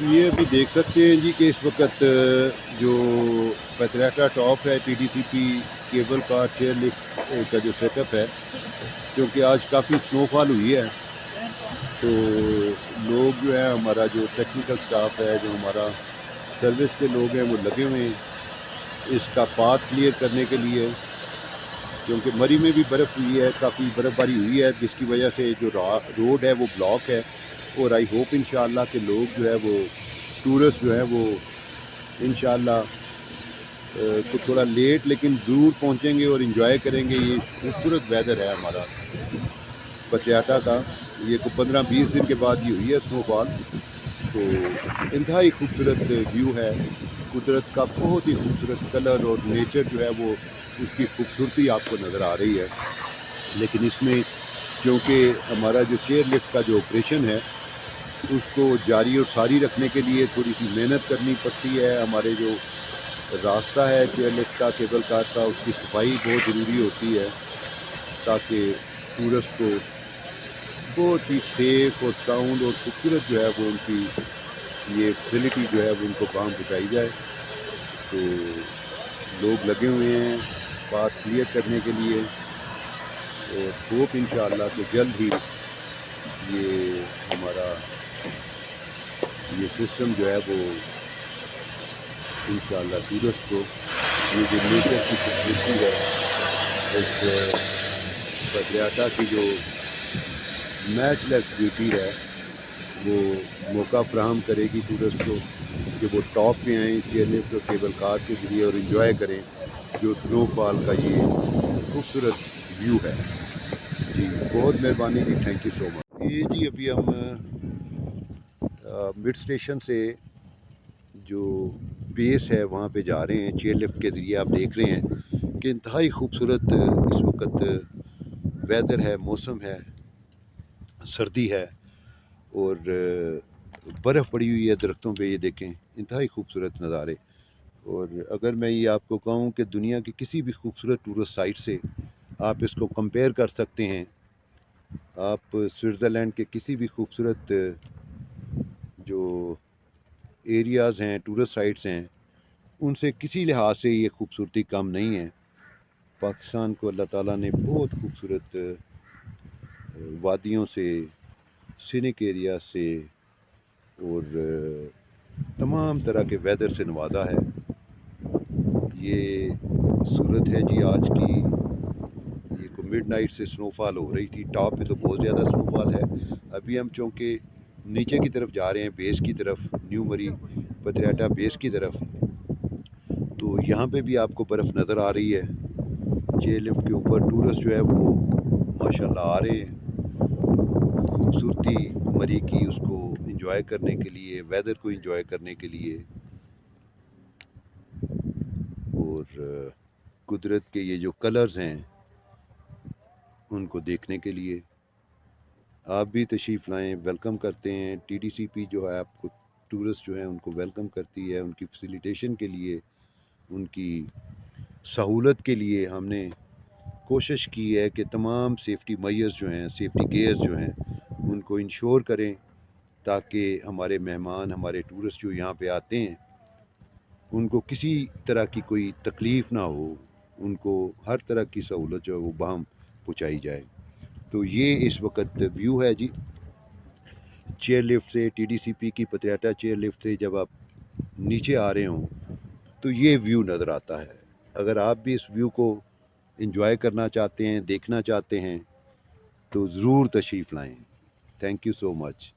ये अभी देख सकते हैं जी कि इस वक्त जो पथराटा टॉप है TDCP cable car chair lift का जो सेटअप है, क्योंकि आज काफ़ी स्नोफॉल हुई है, तो लोग जो है, हमारा जो टेक्निकल स्टाफ है, जो हमारा सर्विस के लोग हैं, वो लगे हुए हैं इसका पाथ क्लियर करने के लिए, क्योंकि मरी में भी बर्फ़ हुई है, काफ़ी बर्फ़बारी हुई है, जिसकी वजह से जो रोड है वो ब्लॉक है। और आई होप इंशाअल्लाह कि लोग जो है वो टूरिस्ट जो है वो इंशाअल्लाह तो थोड़ा लेट लेकिन ज़रूर पहुंचेंगे और इन्जॉय करेंगे। ये खूबसूरत वेदर है हमारा पतियाटा का। ये को 15-20 दिन के बाद ये हुई है स्नोफॉल, तो इंतहाई खूबसूरत व्यू है। कुदरत का बहुत ही खूबसूरत कलर और नेचर जो है वो उसकी खूबसूरती आपको नज़र आ रही है। लेकिन इसमें क्योंकि हमारा जो चेयर लिफ्ट का जो ऑपरेशन है उसको जारी और सारी रखने के लिए थोड़ी सी मेहनत करनी पड़ती है। हमारे जो रास्ता है चेयर लिफ्ट का, केबल कार का, उसकी सफाई बहुत ज़रूरी होती है ताकि टूरिस्ट को बहुत ही सेफ और साउंड और खूबसूरत जो है वो उनकी ये फैसिलिटी जो है वो उनको काम पहुँचाई जाए। तो लोग लगे हुए हैं बात क्लियर करने के लिए और होप इंशाअल्लाह कि जल्द ही ये हमारा ये सिस्टम जो है वो इंशाअल्लाह टूरिस्ट को ये जो नेचर की खूबसूरती है, इस पटियाला की जो मैचलेस ब्यूटी है, वो मौका फ्राहम करेगी टूरिस्ट को कि वो टॉप पे आएँ चेयर लिफ्ट और केबल कार के ज़रिए और इन्जॉय करें जो स्नोफॉल का ये खूबसूरत व्यू है। जी बहुत मेहरबानी जी, थैंक यू सो मच। ये जी अभी हम मिड स्टेशन से जो बेस है वहाँ पे जा रहे हैं चेयर लिफ्ट के ज़रिए। आप देख रहे हैं कि इंतहाई खूबसूरत इस वक्त वेदर है, मौसम है, सर्दी है और बर्फ़ पड़ी हुई है दरख्तों पे। ये देखें इंतहाई खूबसूरत नज़ारे। और अगर मैं ये आपको कहूँ कि दुनिया की किसी भी खूबसूरत टूरिस्ट साइट से आप इसको कंपेयर कर सकते हैं, आप स्विट्ज़रलैंड के किसी भी खूबसूरत जो एरियाज़ हैं, टूरिस्ट साइट्स हैं, उनसे किसी लिहाज से ये खूबसूरती कम नहीं है। पाकिस्तान को अल्लाह ताला ने बहुत खूबसूरत वादियों से, सीनिक एरिया से और तमाम तरह के वेदर से नवाजा है। ये सूरत है जी आज की। ये को मिडनाइट से स्नोफॉल हो रही थी, टॉप पे तो बहुत ज़्यादा स्नोफॉल है। अभी हम चूँकि नीचे की तरफ जा रहे हैं, बेस की तरफ, न्यू मरी पतियाटा बेस की तरफ, तो यहाँ पे भी आपको बर्फ़ नज़र आ रही है। चेयर लिफ्ट के ऊपर टूरिस्ट जो है वो माशाल्लाह आ रहे हैं खूबसूरती मरी की उसको एंजॉय करने के लिए, वेदर को एंजॉय करने के लिए और कुदरत के ये जो कलर्स हैं उनको देखने के लिए। आप भी तशरीफ़ लाएँ, वेलकम करते हैं। टीडीसीपी जो है आपको टूरिस्ट जो हैं उनको वेलकम करती है। उनकी फैसिलिटेशन के लिए, उनकी सहूलत के लिए हमने कोशिश की है कि तमाम सेफ्टी मेजर्स जो हैं, सेफ्टी गियर्स जो हैं, उनको इंश्योर करें ताकि हमारे मेहमान, हमारे टूरिस्ट जो यहाँ पे आते हैं, उनको किसी तरह की कोई तकलीफ़ ना हो। उनको हर तरह की सहूलत जो है वो बहाम पहुँचाई जाए। तो ये इस वक्त व्यू है जी चेयर लिफ्ट से, टीडीसीपी की पतियाटा चेयर लिफ्ट से जब आप नीचे आ रहे हों तो ये व्यू नज़र आता है। अगर आप भी इस व्यू को एंजॉय करना चाहते हैं, देखना चाहते हैं, तो ज़रूर तशरीफ़ लाएँ। Thank you so much.